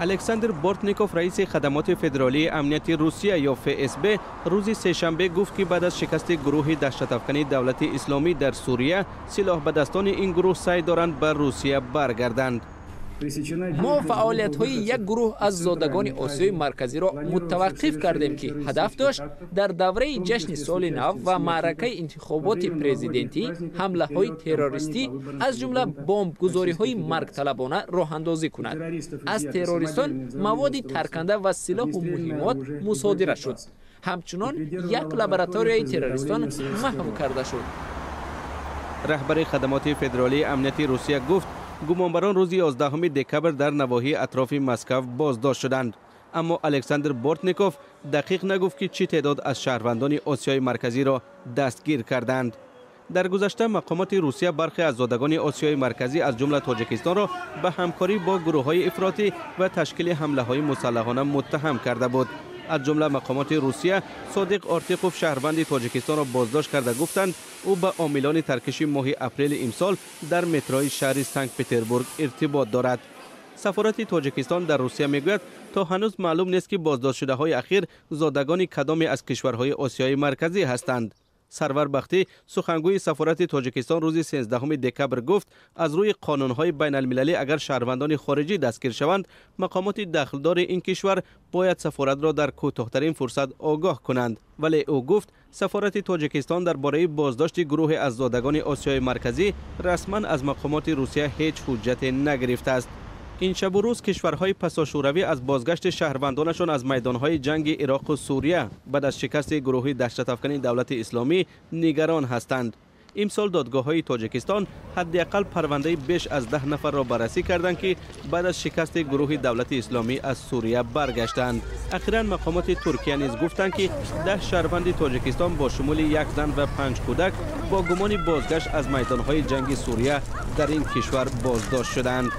الکساندر بورتنیکوف رئیس خدمات فدرالی امنیتی روسیه یا FSB روز سه‌شنبه گفت که بعد از شکست گروه دهشت‌افکنی دولت اسلامی در سوریه سلاح به دستان این گروه سعی دارند به روسیه برگردند. ما فعالیت‌های یک گروه از زادگان آسیای مرکزی را متوقف کردیم که هدف داشت در دوره جشن سال نو و معرکه انتخابات پرزیدنتی حمله‌های تروریستی از جمله بمبگذاری‌های مرگ طلبانه راه اندازی کند. از تروریستان مواد ترکنده و سلاح و مهمات مصادره شد. همچنان یک لابراتوری تروریستان محو کرده شد. رهبر خدمات فدرالی امنیتی روسیه گفت گمانبران روز 11 دکبر در نواحی اطراف مسکو بازداشت شدند، اما الکساندر بورتنیکوف دقیق نگفت که چه تعداد از شهروندان آسیای مرکزی را دستگیر کردند. در گذشته مقامات روسیه برخی از زادگان آسیای مرکزی از جمله تاجیکستان را به همکاری با گروه‌های افراطی و تشکیل حمله‌های مسلحانه متهم کرده بود. از جمله مقامات روسیه صادق آرتیقوف شهروند تاجیکستان را بازداشت کرده گفتند او به عاملان ترکش ماه اپریل امسال در متروی شهر سنت پترزبورگ ارتباط دارد. سفارت تاجیکستان در روسیه میگوید تا هنوز معلوم نیست که بازداشت شده های اخیر زادگان کدام از کشورهای آسیای مرکزی هستند. سرور بختی سخنگوی سفارت تاجیکستان روز 13 دکبر گفت از روی قانون‌های بین المللی اگر شهروندان خارجی دستگیر شوند مقامات دخلدار این کشور باید سفارت را در کوتاه‌ترین فرصت آگاه کنند، ولی او گفت سفارت تاجیکستان درباره بازداشت گروه از زادگان آسیای مرکزی رسما از مقامات روسیه هیچ حجت نگرفته است. این شب و روز کشورهای پساشوروی از بازگشت شهروندانشان از میدانهای جنگ عراق و سوریه بعد از شکست گروه دهشت‌افکن دولت اسلامی نگران هستند. امسال دادگاه‌های تاجیکستان حداقل پرونده بیش از 10 نفر را بررسی کردند که بعد از شکست گروه دولت اسلامی از سوریه برگشتند. اخیراً مقامات ترکیه نیز گفتند که 10 شهروند تاجیکستان با شمول 1 زن و 5 کودک با گمان بازگشت از میدانهای جنگ سوریه در این کشور بازداشت شدند.